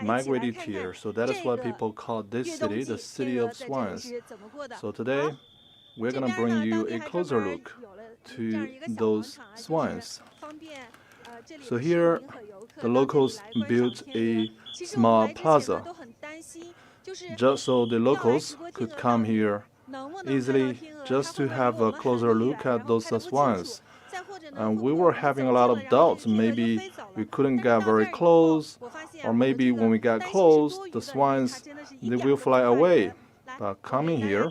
migrated here. So that is why people call this city the city of swans. So today we're going to bring you a closer look to those swans. So here the locals built a small plaza just so the locals could come here easily just to have a closer look at those swans. And we were having a lot of doubts. Maybe we couldn't get very close, or maybe when we got close, the swans, they will fly away. But coming here,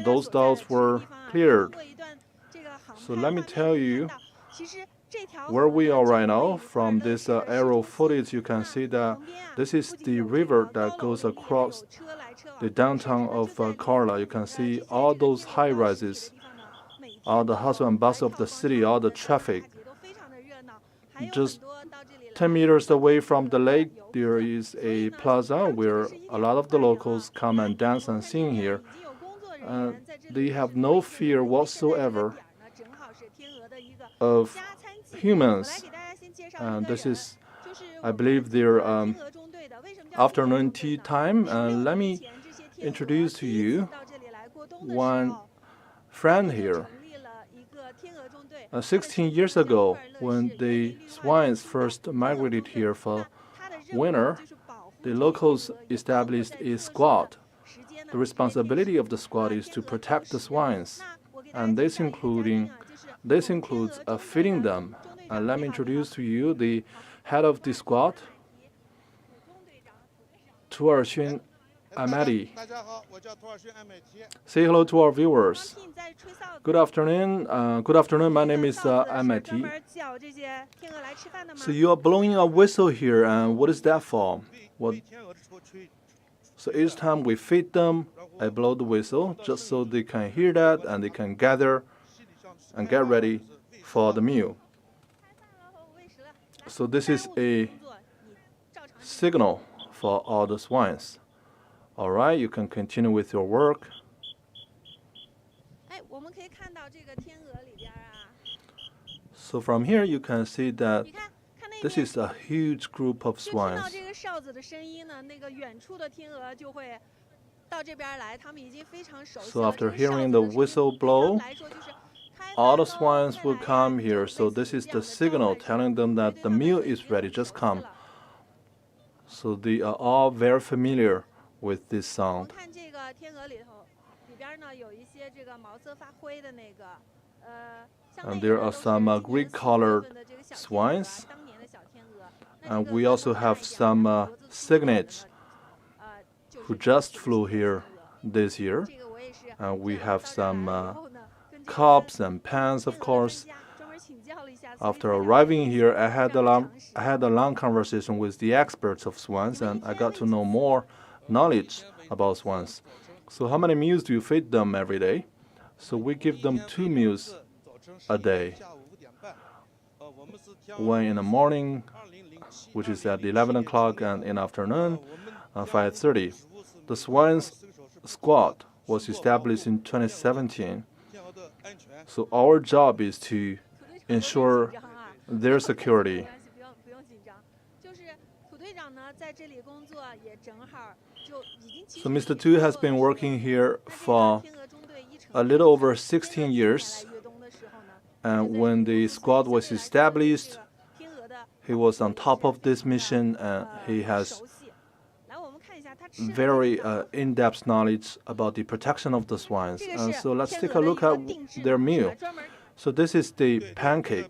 those doubts were cleared. So let me tell you where we are right now. From this aerial footage, you can see that this is the river that goes across the downtown of Korla. You can see all those high-rises, all the hustle and bustle of the city, all the traffic. Just 10 meters away from the lake, there is a plaza where a lot of the locals come and dance and sing here. They have no fear whatsoever of humans. And this is, I believe, their afternoon tea time. Let me introduce to you one friend here. 16 years ago, when the swans first migrated here for winter, the locals established a squad. The responsibility of the squad is to protect the swans, and this includes feeding them. Let me introduce to you the head of the squad, Tuarxun Amati. Say hello to our viewers. Good afternoon. My name is Amati. So you are blowing a whistle here, and what is that for? So each time we feed them, I blow the whistle just so they can hear that and they can gather and get ready for the meal. So this is a signal for all the swans. All right, you can continue with your work. So from here you can see that this is a huge group of swans. So after hearing the whistle blow, all the swans will come here. So this is the signal telling them that the meal is ready, just come. So they are all very familiar with this sound. And there are some gray-colored swans. And we also have some cygnets who just flew here this year. And we have some cups and pans, of course. After arriving here, I had a long conversation with the experts of swans, and I got to know more knowledge about swans. So how many meals do you feed them every day? So we give them 2 meals a day. One in the morning, which is at 11 o'clock, and in the afternoon, 5:30. The swans squad was established in 2017. So our job is to ensure their security. So Mr. Tu has been working here for a little over 16 years. And when the squad was established, he was on top of this mission, and he has very in-depth knowledge about the protection of the swans. So let's take a look at their meal. So this is the pancake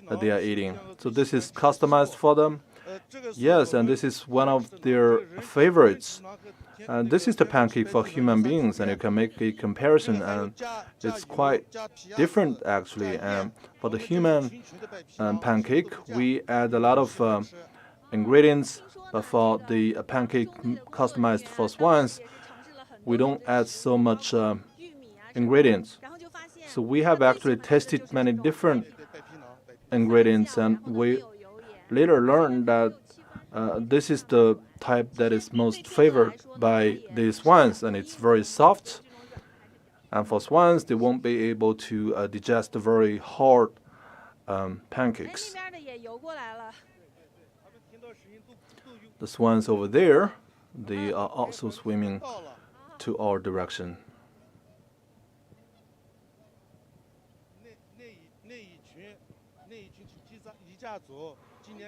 that they are eating. So this is customized for them. Yes, and this is one of their favorites. And this is the pancake for human beings, and you can make a comparison, and it's quite different actually. And for the human pancake, we add a lot of ingredients, but for the pancake customized for swans, we don't add so much ingredients. So we have actually tested many different ingredients, and we later learned that this is the type that is most favored by the swans, and it's very soft. And for swans, they won't be able to digest very hard pancakes. The swans over there, they are also swimming to our direction.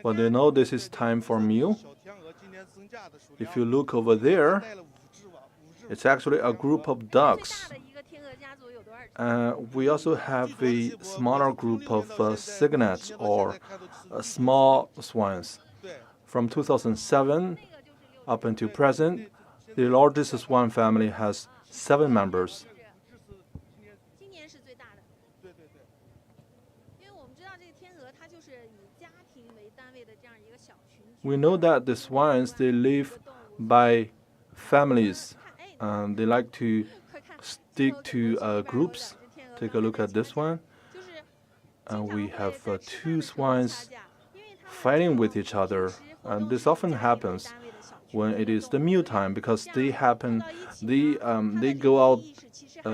But they know this is time for meal. If you look over there, it's actually a group of ducks. We also have a smaller group of cygnets or small swans. From 2007 up until present, the largest swan family has 7 members. We know that the swans, they live by families. They like to stick to groups. Take a look at this one. We have 2 swans fighting with each other. And this often happens when it is the meal time because they go out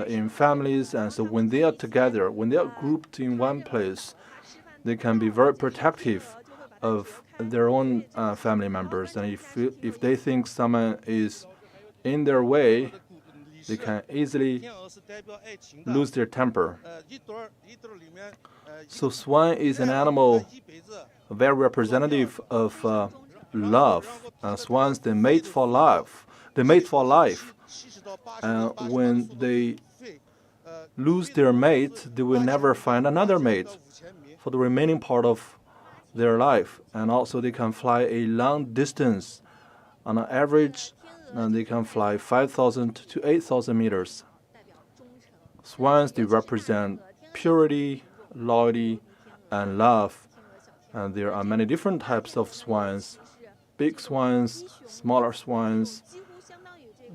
in families, and so when they are together, when they are grouped in one place, they can be very protective of their own family members. And if they think someone is in their way, they can easily lose their temper. So swan is an animal very representative of love. Swans, they mate for life. They mate for life. When they lose their mate, they will never find another mate for the remaining part of their life. And also they can fly a long distance. On an average, they can fly 5,000 to 8,000 meters. Swans, they represent purity, loyalty, and love. And there are many different types of swans. Big swans, smaller swans,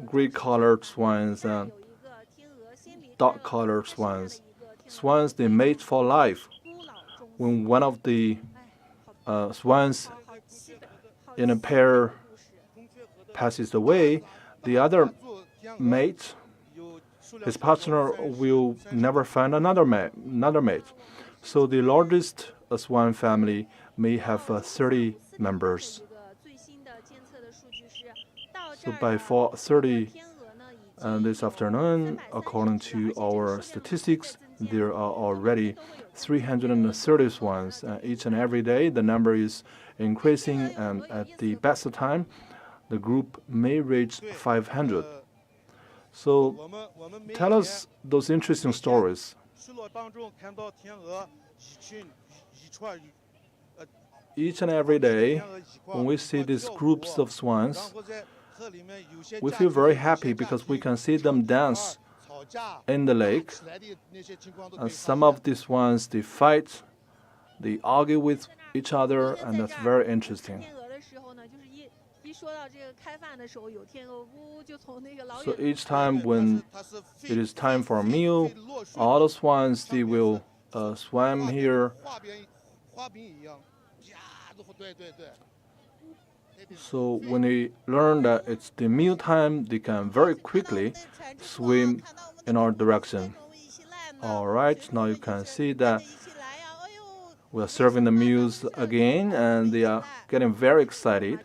gray-colored swans, and dark-colored swans. Swans, they mate for life. When one of the swans in a pair passes away, the other mate, his partner, will never find another mate. So the largest swan family may have 30 members. So by 4:30 this afternoon, according to our statistics, there are already 330 swans. Each and every day, the number is increasing, and at the best of time, the group may reach 500. So tell us those interesting stories. Each and every day, when we see these groups of swans, we feel very happy because we can see them dance in the lake. And some of these swans, they fight, they argue with each other, and that's very interesting. So each time when it is time for a meal, all the swans, they will swim here. So when they learn that it's the meal time, they can very quickly swim in our direction. All right, now you can see that we are serving the meals again, and they are getting very excited.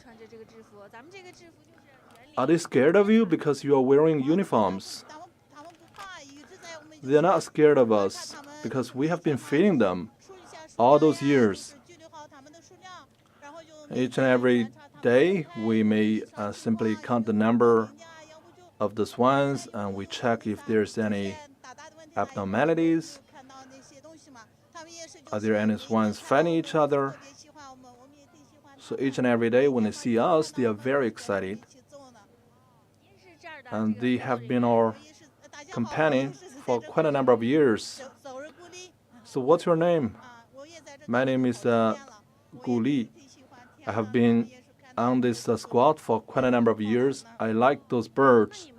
Are they scared of you because you are wearing uniforms? They are not scared of us because we have been feeding them all those years. Each and every day, we may simply count the number of the swans, and we check if there's any abnormalities. Are there any swans fighting each other? So each and every day, when they see us, they are very excited. And they have been our companion for quite a number of years. So what's your name? My name is Guli. I have been on this squad for quite a number of years. I like those birds.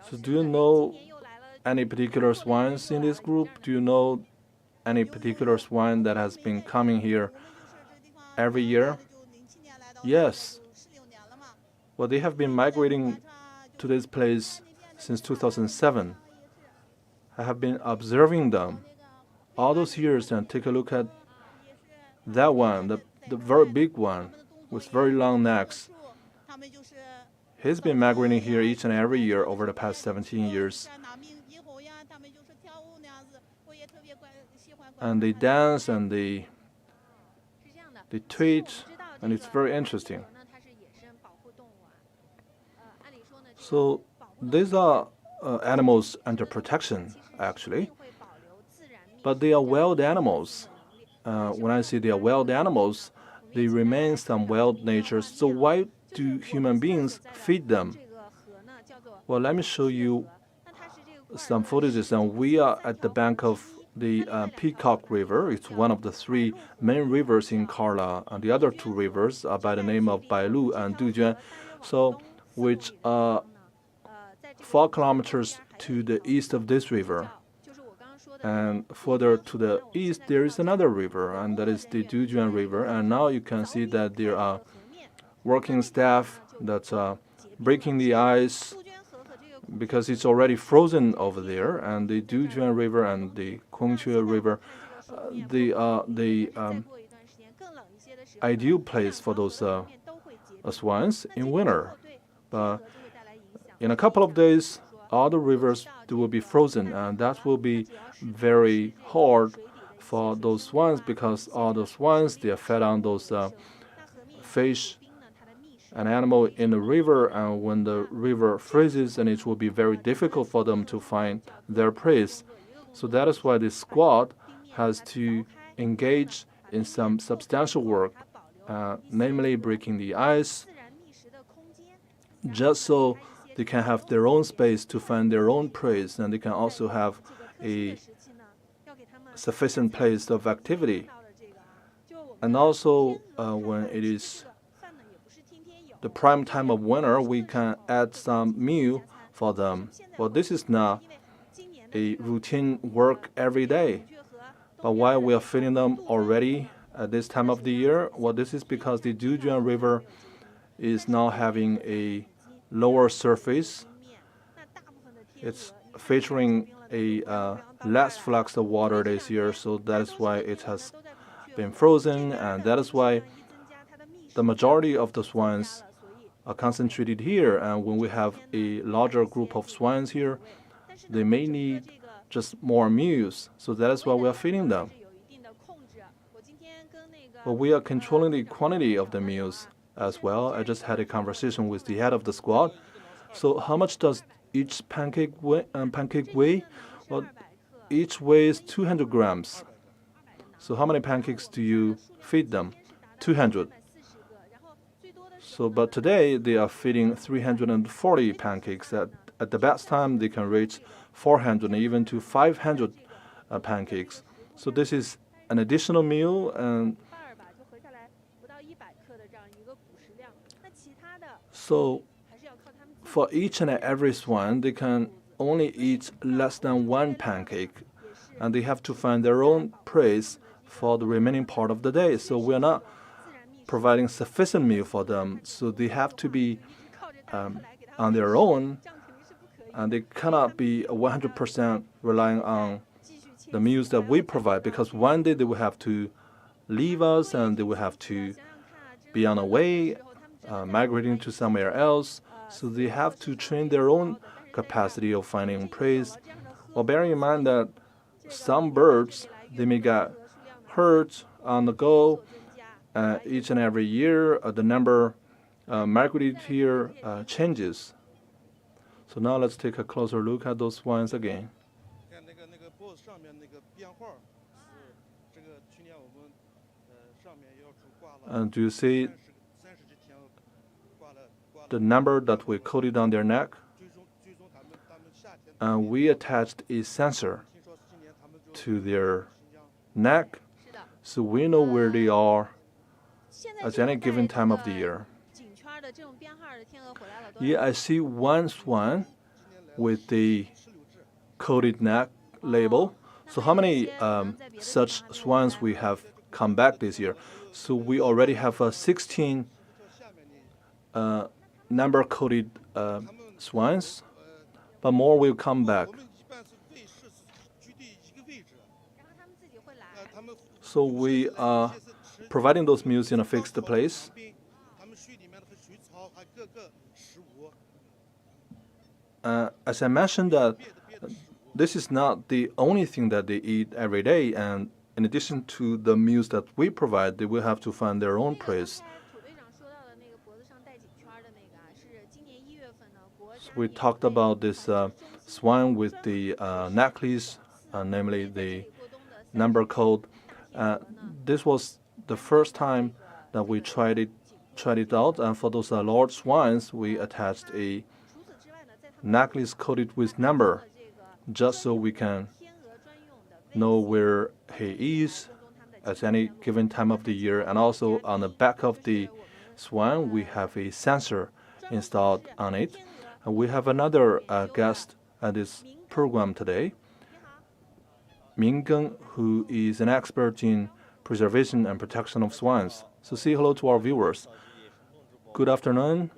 So do you know any particular swans in this group? Do you know any particular swan that has been coming here every year? Yes. Well, they have been migrating to this place since 2007. I have been observing them all those years, and take a look at that one, the very big one with very long necks, he's been migrating here each and every year over the past 17 years. And they dance and they tweet, and it's very interesting. So these are animals under protection, actually, but they are wild animals. When I say they are wild animals, they remain some wild nature. So why do human beings feed them? Well, let me show you some footages. And we are at the bank of the Peacock River. It's one of the three main rivers in Korla, and the other two rivers are by the name of Bailu and Dujuan. So, which are 4 kilometers to the east of this river. And further to the east, there is another river, and that is the Dujuan River. And now you can see that there are working staff that's breaking the ice because it's already frozen over there. And the Dujuan River and the Kongque River, they are the ideal place for those swans in winter. But in a couple of days, all the rivers will be frozen, and that will be very hard for those swans because all those swans, they are fed on those fish and animal in the river, and when the river freezes, and it will be very difficult for them to find their prey. So that is why the squad has to engage in some substantial work, namely breaking the ice, just so they can have their own space to find their own prey, and they can also have a sufficient place of activity. And also, when it is the prime time of winter, we can add some meal for them. Well, this is not a routine work every day. But why we are feeding them already at this time of the year? Well, this is because the Dujuan River is now having a lower surface. It's featuring a less flux of water this year, so that is why it has been frozen, and that is why the majority of the swans are concentrated here. And when we have a larger group of swans here, they may need just more meals, so that is why we are feeding them. But we are controlling the quantity of the meals as well. I just had a conversation with the head of the squad. So how much does each pancake weigh? Well, each weighs 200 grams. So how many pancakes do you feed them? 200. So, but today they are feeding 340 pancakes. At the best time, they can reach 400 and even to 500 pancakes. So this is an additional meal, and so for each and every swan, they can only eat less than 1 pancake, and they have to find their own prey for the remaining part of the day. So we are not providing sufficient meal for them, so they have to be on their own, and they cannot be 100% relying on the meals that we provide, because one day they will have to leave us and they will have to be on the way, migrating to somewhere else. So they have to train their own capacity of finding prey. Well, bearing in mind that some birds, they may get hurt on the go. Each and every year, the number migrated here changes. So now let's take a closer look at those swans again. And do you see the number that we coded on their neck? And we attached a sensor to their neck, so we know where they are at any given time of the year. Yeah, I see one swan with the coded neck label. So how many such swans we have come back this year? So we already have 16 number-coded swans, but more will come back. So we are providing those meals in a fixed place. As I mentioned, that this is not the only thing that they eat every day, and in addition to the meals that we provide, they will have to find their own place. So we talked about this swan with the necklace, namely the number code. This was the first time that we tried it out, and for those large swans, we attached a necklace coated with number, just so we can know where he is at any given time of the year. And also on the back of the swan, we have a sensor installed on it. And we have another guest at this program today, Minggeng, who is an expert in preservation and protection of swans. So say hello to our viewers. Good afternoon.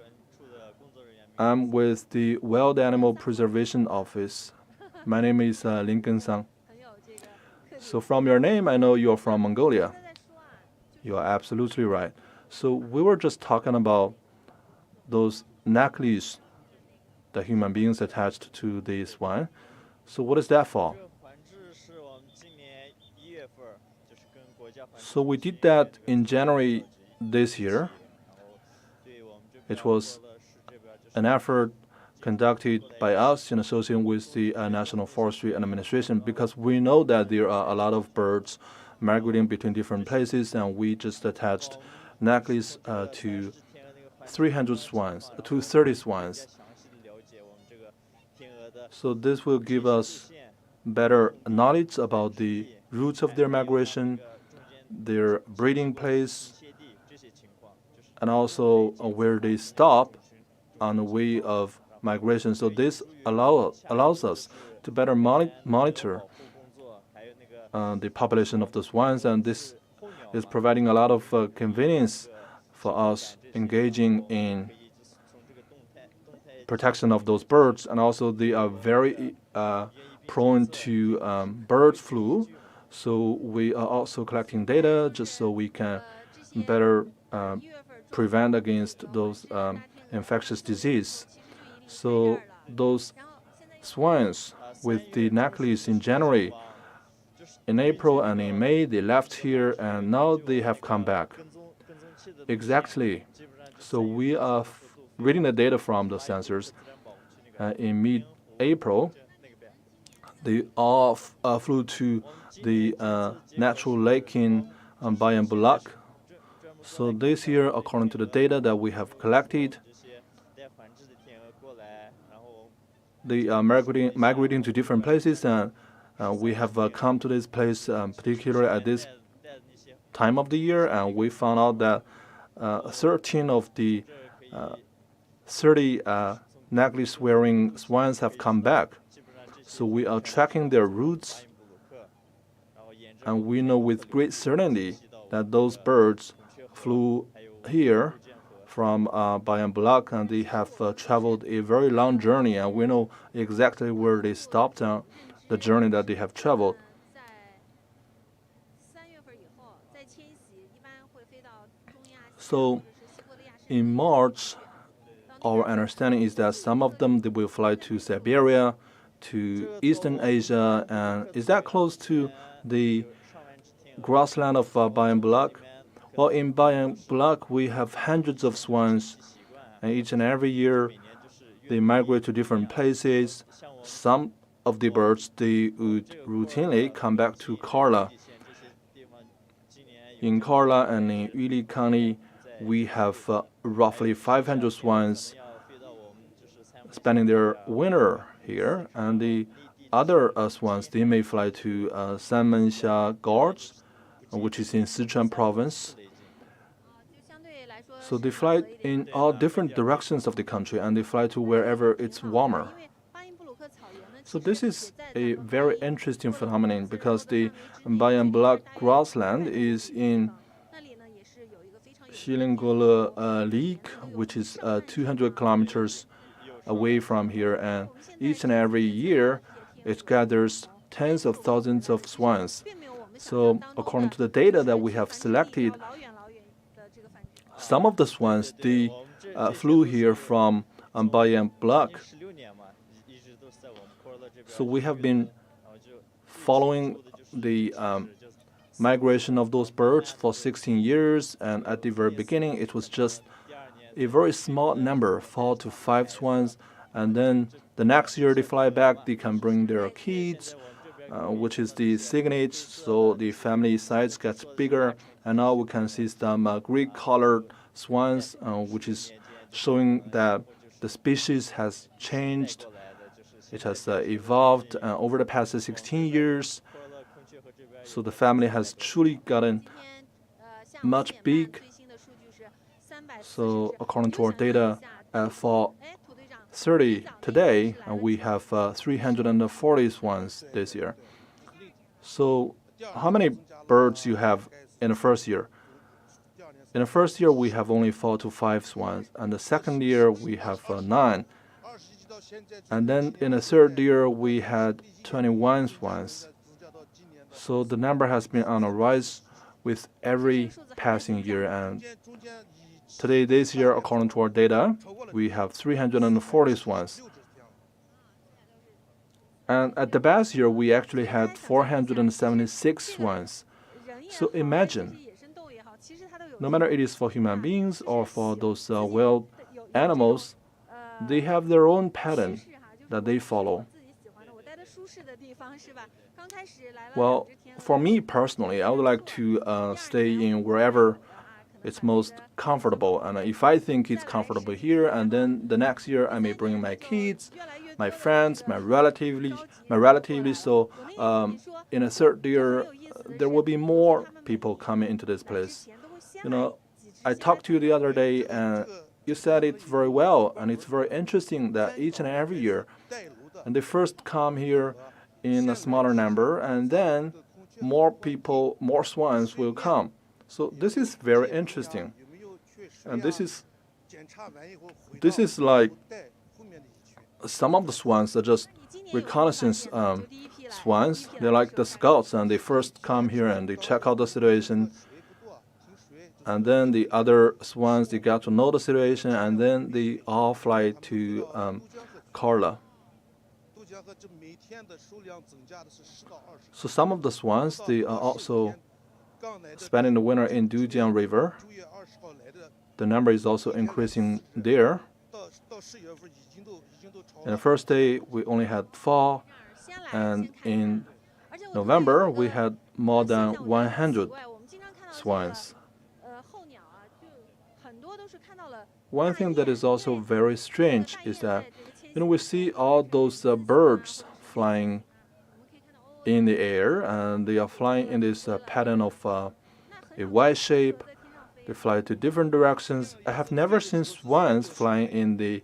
I'm with the Wild Animal Preservation Office. My name is Lincoln Sang. So from your name, I know you're from Mongolia. You are absolutely right. So we were just talking about those necklaces that human beings attached to the swan. So what is that for? So we did that in January this year. It was an effort conducted by us in association with the National Forestry Administration, because we know that there are a lot of birds migrating between different places, and we just attached necklace to 300 swans, to 30 swans. So this will give us better knowledge about the routes of their migration, their breeding place, and also where they stop on the way of migration. So this allows us to better monitor the population of the swans, and this is providing a lot of convenience for us engaging in protection of those birds. And also they are very prone to bird flu, so we are also collecting data just so we can better prevent against those infectious disease. So those swans with the necklace in January, in April and in May, they left here, and now they have come back. Exactly. So we are reading the data from the sensors. In mid-April, they all flew to the natural lake in Bayanbulak. So this year, according to the data that we have collected, they are migrating to different places, and we have come to this place particularly at this time of the year, and we found out that 13 of the 30 necklace-wearing swans have come back. So we are tracking their routes, and we know with great certainty that those birds flew here from Bayanbulak, and they have traveled a very long journey, and we know exactly where they stopped on the journey that they have traveled. So in March, our understanding is that some of them, they will fly to Siberia, to Eastern Asia, and is that close to the grassland of Bayanbulak? Well, in Bayanbulak, we have hundreds of swans, and each and every year they migrate to different places. Some of the birds, they would routinely come back to Korla. In Korla and in Uygur County, we have roughly 500 swans spending their winter here, and the other swans, they may fly to Sanmenxia Gorge, which is in Sichuan province. So they fly in all different directions of the country, and they fly to wherever it's warmer. So this is a very interesting phenomenon, because the Bayanbulak grassland is in Korla Lake, which is 200 kilometers away from here, and each and every year it gathers tens of thousands of swans. So according to the data that we have selected, some of the swans, they flew here from Bayanbulak. So we have been following the migration of those birds for 16 years, and at the very beginning it was just a very small number, 4 to 5 swans, and then the next year they fly back, they can bring their kids, which is the signage, so the family size gets bigger, and now we can see some gray-colored swans, which is showing that the species has changed. It has evolved over the past 16 years. So the family has truly gotten much big. So according to our data, for 30 today, we have 340 swans this year. So how many birds you have in the first year? In the first year, we have only 4 to 5 swans, and the second year we have 9. And then in the third year, we had 21 swans. So the number has been on a rise with every passing year. And today, this year, according to our data, we have 340 swans. And at the past year, we actually had 476 swans. So imagine, no matter it is for human beings or for those wild animals, they have their own pattern that they follow. Well, for me personally, I would like to stay in wherever it's most comfortable. And if I think it's comfortable here, and then the next year I may bring my kids, my friends, my relatives. So in a third year, there will be more people coming into this place. You know, I talked to you the other day, and you said it very well, and it's very interesting that each and every year, and they first come here in a smaller number, and then more people, more swans will come. So this is very interesting, and this is like some of the swans are just reconnaissance swans. They're like the scouts, and they first come here and they check out the situation. And then the other swans, they got to know the situation, and then they all fly to Korla. So some of the swans, they are also spending the winter in Xinjiang River. The number is also increasing there. In the first day, we only had 4, and in November, we had more than 100 swans. One thing that is also very strange is that, we see all those birds flying in the air, and they are flying in this pattern of a Y shape. They fly to different directions. I have never seen swans flying in the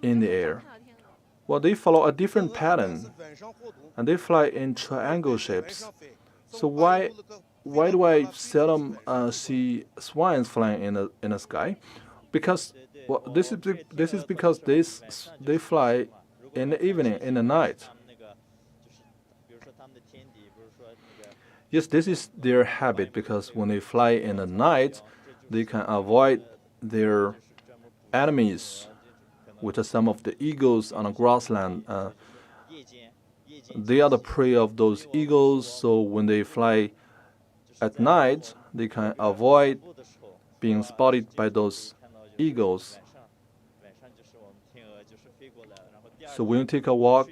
air. Well, they follow a different pattern, and they fly in triangle shapes. So why do I seldom see swans flying in the sky? Because this is because they fly in the evening, in the night. Yes, this is their habit, because when they fly in the night, they can avoid their enemies, which are some of the eagles on the grassland. They are the prey of those eagles, so when they fly at night, they can avoid being spotted by those eagles. So when you take a walk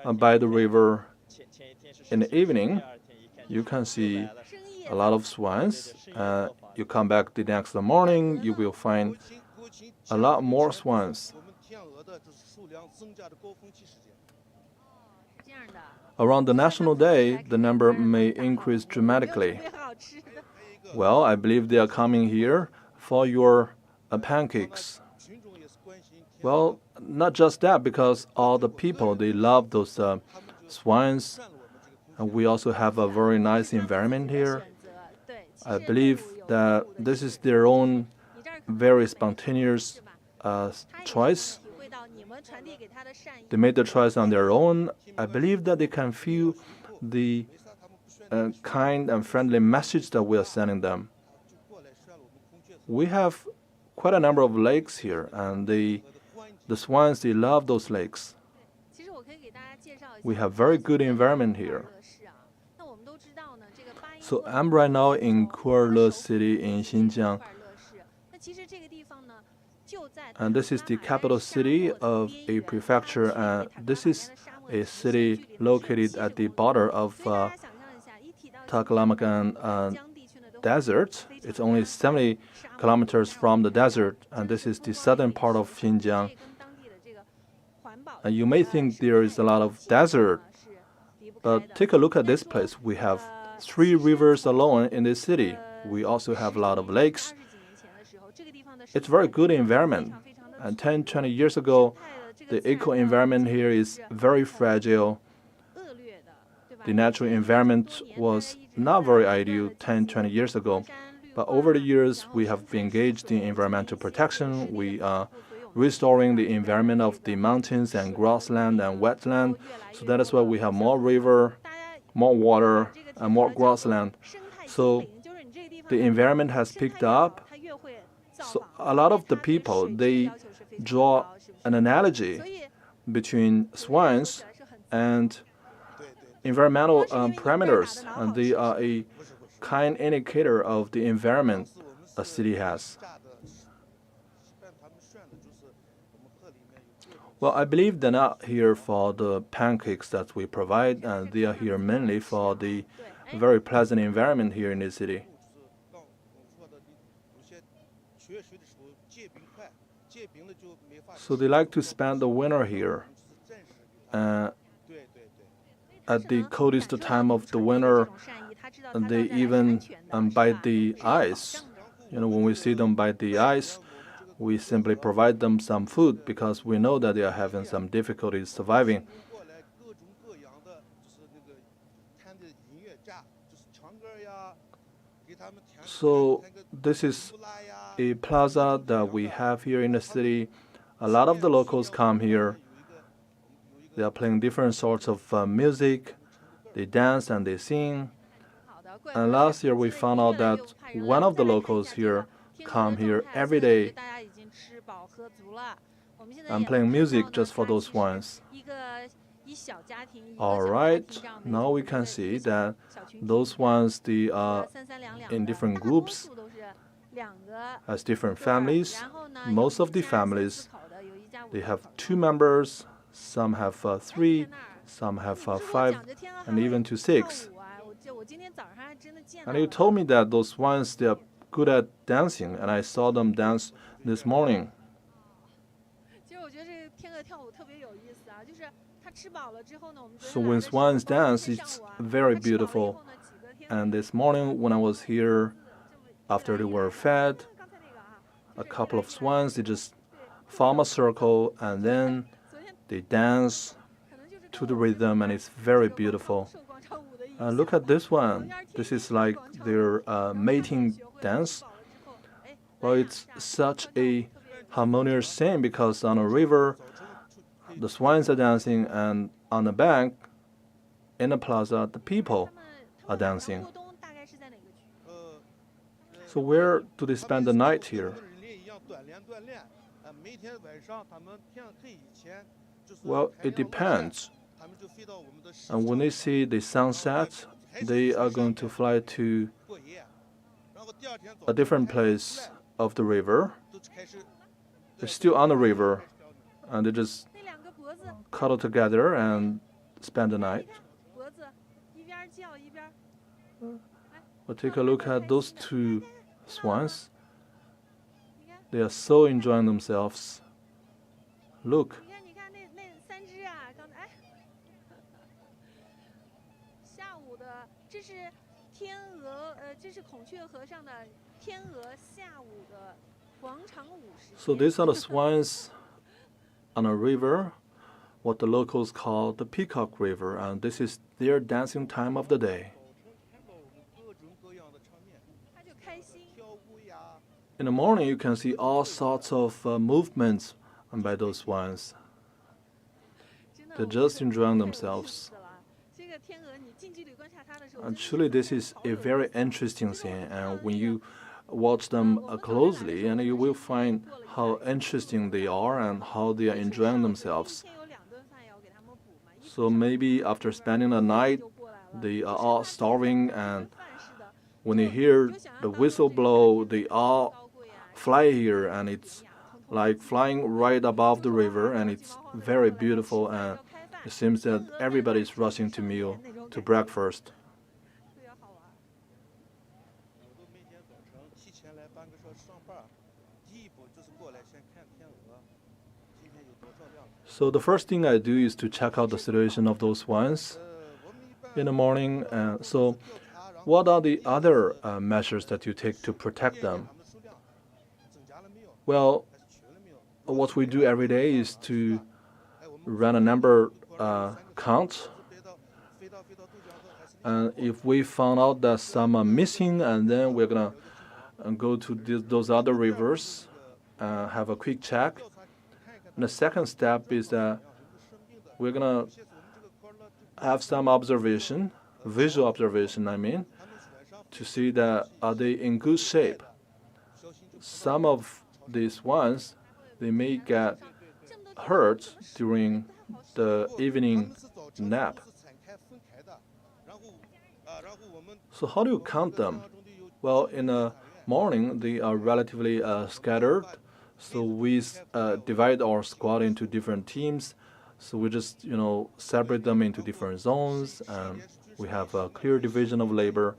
by the river in the evening, you can see a lot of swans. You come back the next morning, you will find a lot more swans. Around the National Day, the number may increase dramatically. Well, I believe they are coming here for your pancakes. Well, not just that, because all the people, they love those swans. And we also have a very nice environment here. I believe that this is their own very spontaneous choice. They made the choice on their own. I believe that they can feel the kind and friendly message that we are sending them. We have quite a number of lakes here, and the swans, they love those lakes. We have very good environment here. So I'm right now in Korla City in Xinjiang. And this is the capital city of a prefecture, and this is a city located at the border of Taklamakan desert. It's only 70 kilometers from the desert, and this is the southern part of Xinjiang. And you may think there is a lot of desert, but take a look at this place. We have 3 rivers alone in this city. We also have a lot of lakes. It's a very good environment. And 10, 20 years ago, the eco-environment here is very fragile. The natural environment was not very ideal 10, 20 years ago. But over the years, we have been engaged in environmental protection. We are restoring the environment of the mountains and grassland and wetland. So that is why we have more river, more water, and more grassland. So the environment has picked up. So a lot of the people, they draw an analogy between swans and environmental parameters, and they are a kind indicator of the environment a city has. Well, I believe they're not here for the pancakes that we provide, and they are here mainly for the very pleasant environment here in the city. So they like to spend the winter here. At the coldest time of the winter, they even bite the ice. When we see them bite the ice, we simply provide them some food because we know that they are having some difficulties surviving. So this is a plaza that we have here in the city. A lot of the locals come here. They are playing different sorts of music. They dance and they sing. And last year we found out that one of the locals here come here every day and playing music just for those swans. All right, now we can see that those swans, they are in different groups, as different families. Most of the families, they have 2 members. Some have 3, some have 5, and even to 6. And you told me that those swans, they are good at dancing, and I saw them dance this morning. So when swans dance, it's very beautiful. And this morning when I was here, after they were fed, a couple of swans, they just form a circle and then they dance to the rhythm, and it's very beautiful. Look at this one. This is like their mating dance. Well, it's such a harmonious scene because on a river, the swans are dancing, and on the bank, in the plaza, the people are dancing. So where do they spend the night here? Well, it depends. And when they see the sunset, they are going to fly to a different place of the river. They're still on the river, and they just cuddle together and spend the night. But take a look at those 2 swans. They are so enjoying themselves. Look. So these are the swans on a river, what the locals call the Peacock River, and this is their dancing time of the day. In the morning, you can see all sorts of movements by those swans. They're just enjoying themselves. Actually, this is a very interesting thing, and when you watch them closely, and you will find how interesting they are and how they are enjoying themselves. So maybe after spending the night, they are all starving, and when they hear the whistle blow, they all fly here, and it's like flying right above the river, and it's very beautiful, and it seems that everybody is rushing to breakfast. So the first thing I do is to check out the situation of those swans in the morning. So what are the other measures that you take to protect them? Well, what we do every day is to run a number count. And if we found out that some are missing, and then we're gonna go to those other rivers, have a quick check. And the second step is that we're gonna have some observation, visual observation, I mean, to see that are they in good shape. Some of these ones, they may get hurt during the evening nap. So how do you count them? Well, in the morning, they are relatively scattered. So we divide our squad into different teams. So we just, separate them into different zones, and we have a clear division of labor,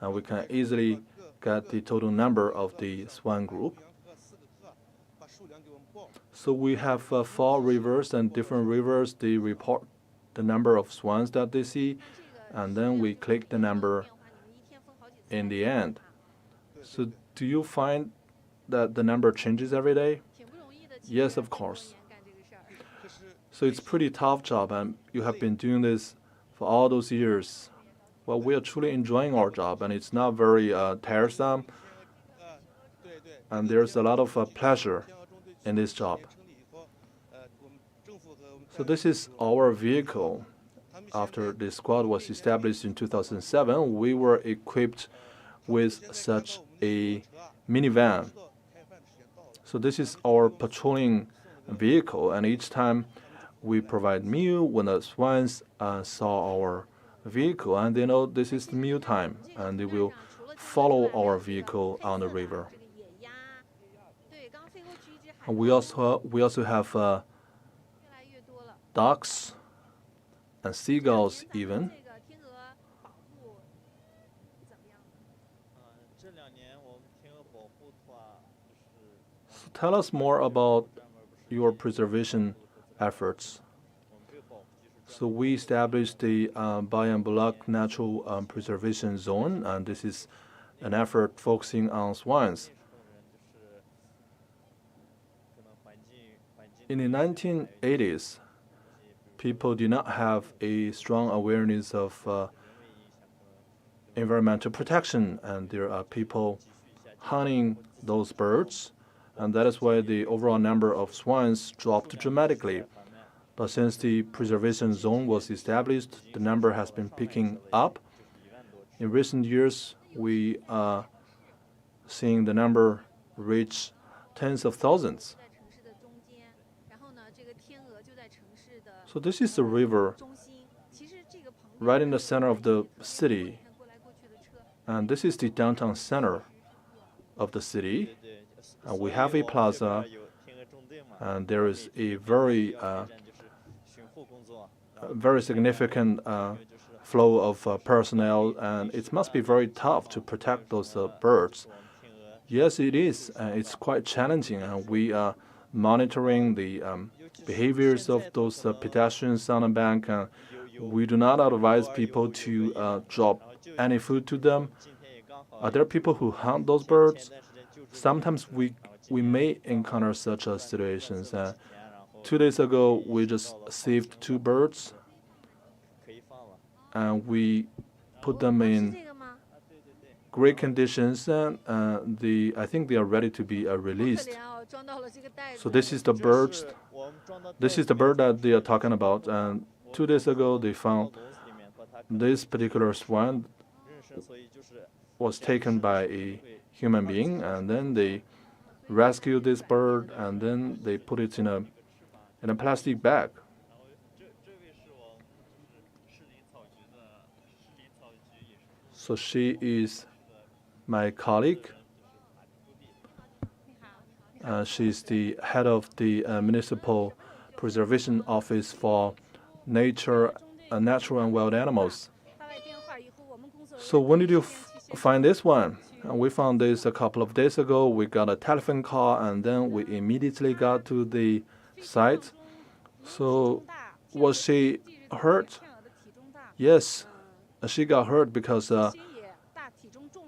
and we can easily get the total number of the swan group. So we have 4 rivers, and different rivers, they report the number of swans that they see, and then we click the number in the end. So do you find that the number changes every day? Yes, of course. So it's a pretty tough job, and you have been doing this for all those years. Well, we are truly enjoying our job, and it's not very tiresome, and there's a lot of pleasure in this job. So this is our vehicle. After the squad was established in 2007, we were equipped with such a minivan. So this is our patrolling vehicle, and each time we provide meal when the swans saw our vehicle, and they know this is meal time, and they will follow our vehicle on the river. And we also have ducks and seagulls even. So tell us more about your preservation efforts. So we established the Bayanbulak Natural Preservation Zone, and this is an effort focusing on swans. In the 1980s, people did not have a strong awareness of environmental protection, and there are people hunting those birds, and that is why the overall number of swans dropped dramatically. But since the preservation zone was established, the number has been picking up. In recent years, we are seeing the number reach tens of thousands. So this is the river right in the center of the city, and this is the downtown center of the city. And we have a plaza, and there is a very significant flow of personnel, and it must be very tough to protect those birds. Yes, it is. It's quite challenging, and we are monitoring the behaviors of those pedestrians on the bank. We do not advise people to drop any food to them. Are there people who hunt those birds? Sometimes we may encounter such situations. 2 days ago, we just saved 2 birds, and we put them in great conditions, and I think they are ready to be released. So this is the birds. This is the bird that they are talking about. And 2 days ago, they found this particular swan was taken by a human being, and then they rescued this bird, and then they put it in a plastic bag. So she is my colleague. She's the head of the Municipal Preservation Office for Nature, Natural and Wild Animals. So when did you find this one? We found this a couple of days ago. We got a telephone call, and then we immediately got to the site. So was she hurt? Yes, she got hurt because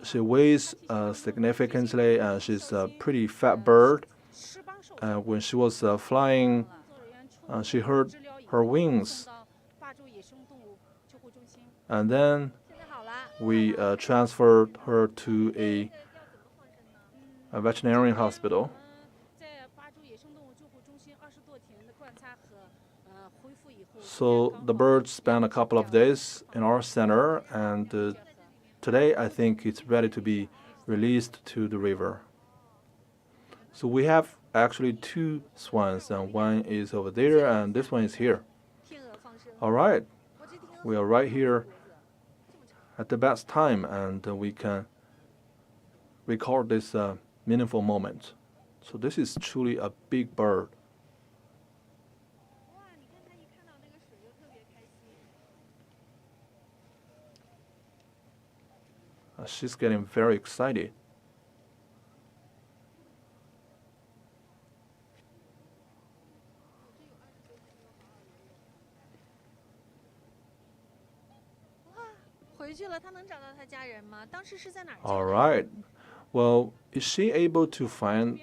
she weighs significantly, and she's a pretty fat bird. When she was flying, she hurt her wings. And then we transferred her to a veterinarian hospital. So the bird spent a couple of days in our center, and today I think it's ready to be released to the river. So we have actually two swans, and one is over there, and this one is here. All right, we are right here at the best time, and we can record this meaningful moment. So this is truly a big bird. She's getting very excited. All right. Well, is she able to find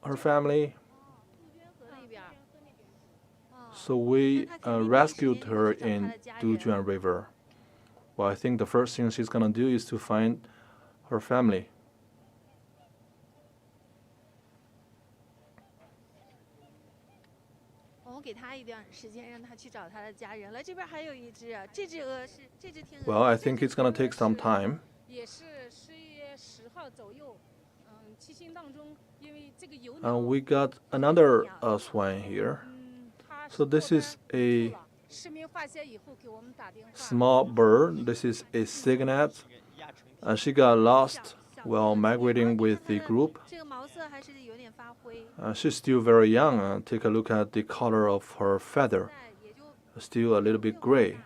her family? So we rescued her in Dujuan River. Well, I think the first thing she's going to do is to find her family. Well, I think it's going to take some time. We got another swan here. So this is a small bird. This is a cygnet. She got lost while migrating with the group. She's still very young. Take a look at the color of her feather. Still a little bit gray.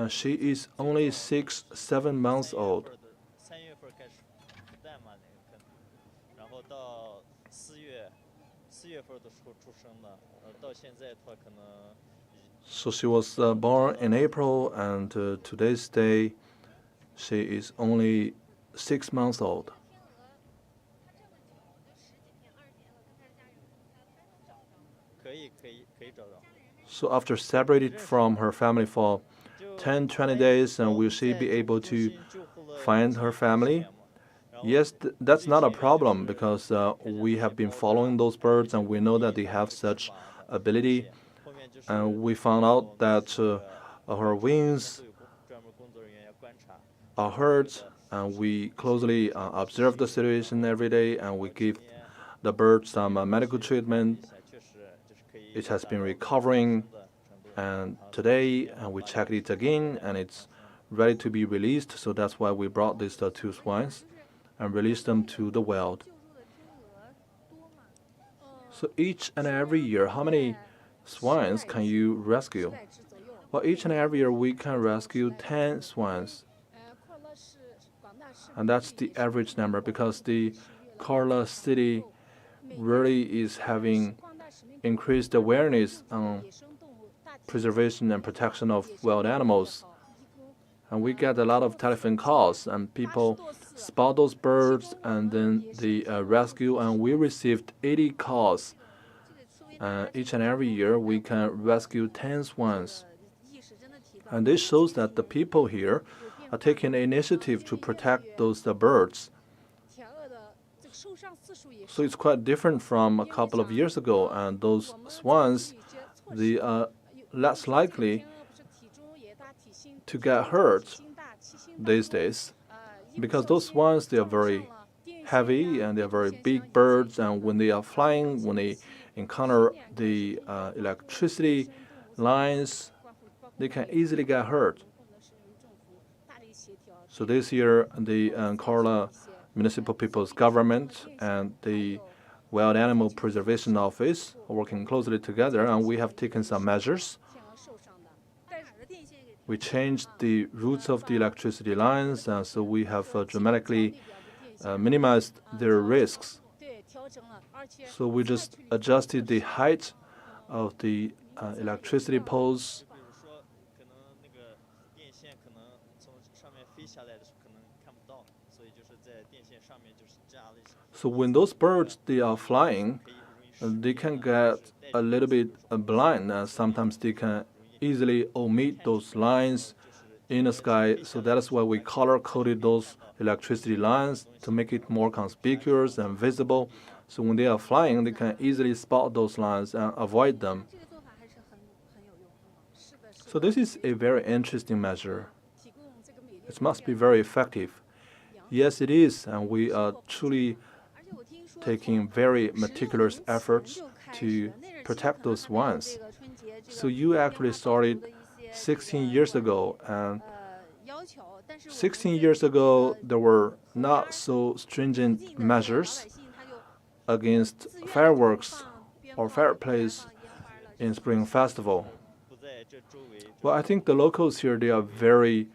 She is only 6-7 months old. So she was born in April, and today's day, she is only 6 months old. So after separated from her family for 10-20 days, and will she be able to find her family? Yes, that's not a problem, because we have been following those birds, and we know that they have such ability. And we found out that her wings are hurt, and we closely observe the situation every day, and we give the bird some medical treatment. It has been recovering, and today we checked it again, and it's ready to be released. So that's why we brought these two swans and released them to the wild. So each and every year, how many swans can you rescue? Well, each and every year we can rescue 10 swans. And that's the average number, because the Korla City really is having increased awareness on preservation and protection of wild animals. And we get a lot of telephone calls, and people spot those birds, and then they rescue, and we received 80 calls. Each and every year we can rescue 10 swans. And this shows that the people here are taking the initiative to protect those birds. So it's quite different from a couple of years ago, and those swans, they are less likely to get hurt these days because those swans, they are very heavy and they are very big birds, and when they are flying, when they encounter the electricity lines, they can easily get hurt. So this year, the Korla Municipal People's Government and the Wild Animal Preservation Office are working closely together, and we have taken some measures. We changed the routes of the electricity lines, and so we have dramatically minimized their risks. So we just adjusted the height of the electricity poles. So when those birds, they are flying, they can get a little bit blind, and sometimes they can easily omit those lines in the sky. So that is why we color-coded those electricity lines to make it more conspicuous and visible. So when they are flying, they can easily spot those lines and avoid them. So this is a very interesting measure. It must be very effective. Yes, it is, and we are truly taking very meticulous efforts to protect those swans. So you actually started 16 years ago, and 16 years ago there were not so stringent measures against fireworks or fireplace in Spring Festival. Well, I think the locals here, they are very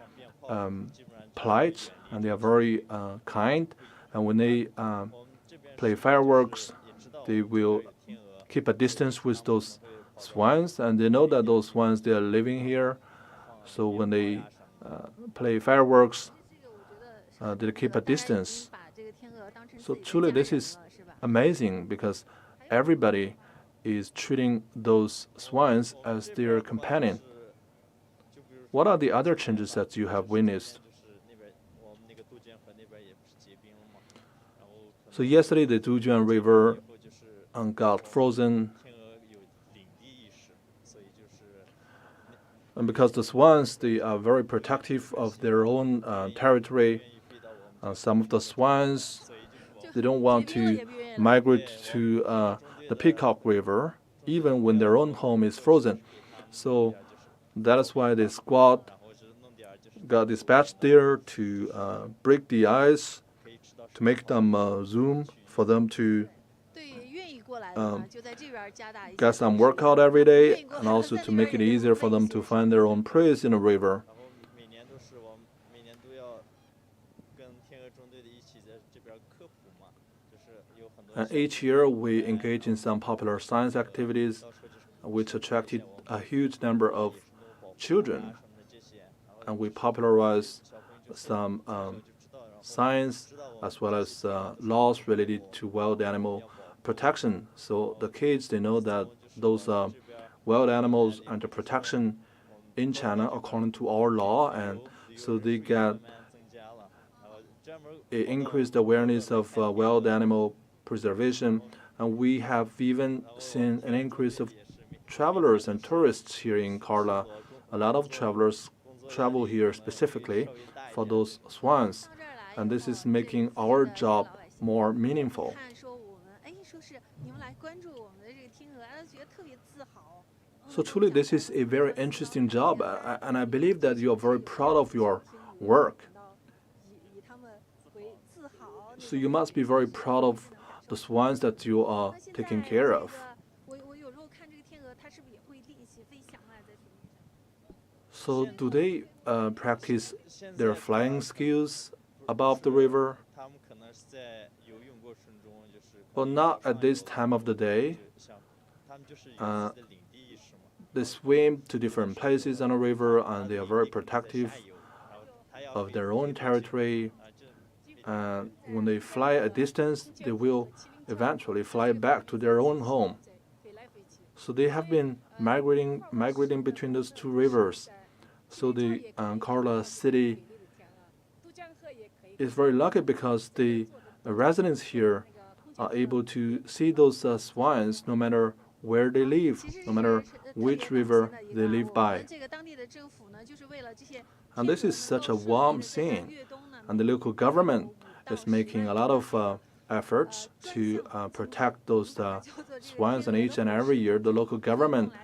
polite and they are very kind, and when they play fireworks, they will keep a distance with those swans, and they know that those swans, they are living here. So when they play fireworks, they keep a distance. So truly this is amazing because everybody is treating those swans as their companion. What are the other changes that you have witnessed? So yesterday the Xinjiang River got frozen, and because the swans, they are very protective of their own territory. Some of the swans, they don't want to migrate to the Peacock River even when their own home is frozen. So that is why the squad got dispatched there to break the ice, to make them zoom for them to get some workout every day, and also to make it easier for them to find their own prey in the river. And each year we engage in some popular science activities which attracted a huge number of children, and we popularize some science as well as laws related to wild animal protection. So the kids, they know that those wild animals under protection in China according to our law, and so they get an increased awareness of wild animal preservation, and we have even seen an increase of travelers and tourists here in Korla. A lot of travelers travel here specifically for those swans, and this is making our job more meaningful. So truly this is a very interesting job, and I believe that you are very proud of your work. So you must be very proud of the swans that you are taking care of. So do they practice their flying skills above the river? Well, not at this time of the day. They swim to different places on the river, and they are very protective of their own territory. And when they fly a distance, they will eventually fly back to their own home. So they have been migrating between those two rivers. So the Korla City is very lucky because the residents here are able to see those swans no matter where they live, no matter which river they live by. And this is such a warm scene. And the local government is making a lot of efforts to protect those swans. And each and every year, the local government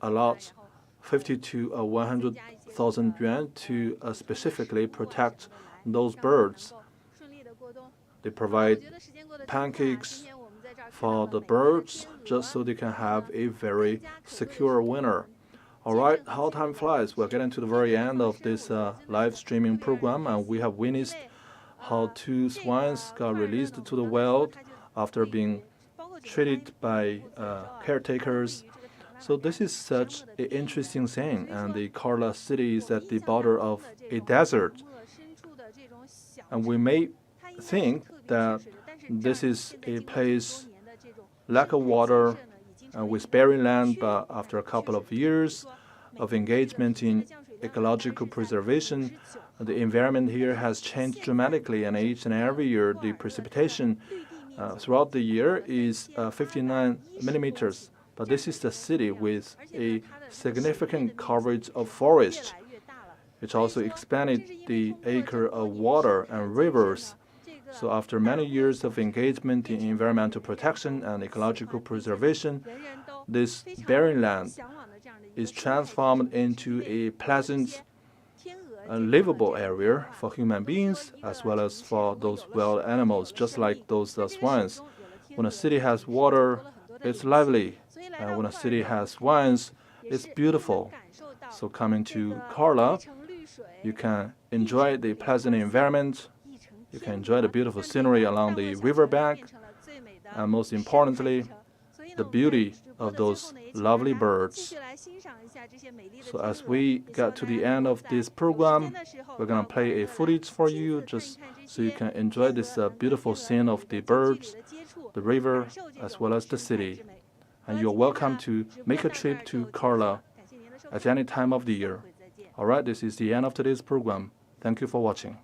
allots 50 to 100,000 yuan to specifically protect those birds. They provide pancakes for the birds just so they can have a very secure winter. All right, how time flies. We're getting to the very end of this live streaming program, and we have witnessed how 2 swans got released to the wild after being treated by caretakers. So this is such an interesting thing, and the Korla City is at the border of a desert. And we may think that this is a place lack of water with barren land, but after a couple of years of engagement in ecological preservation, the environment here has changed dramatically, and each and every year the precipitation throughout the year is 59 millimeters. But this is the city with a significant coverage of forest. It also expanded the acre of water and rivers. So after many years of engagement in environmental protection and ecological preservation, this barren land is transformed into a pleasant and livable area for human beings as well as for those wild animals, just like those swans. When a city has water, it's lively. And when a city has swans, it's beautiful. So coming to Korla, you can enjoy the pleasant environment. You can enjoy the beautiful scenery along the riverbank, and most importantly, the beauty of those lovely birds. So as we get to the end of this program, we're going to play a footage for you just so you can enjoy this beautiful scene of the birds, the river, as well as the city. And you're welcome to make a trip to Korla at any time of the year. All right, this is the end of today's program. Thank you for watching.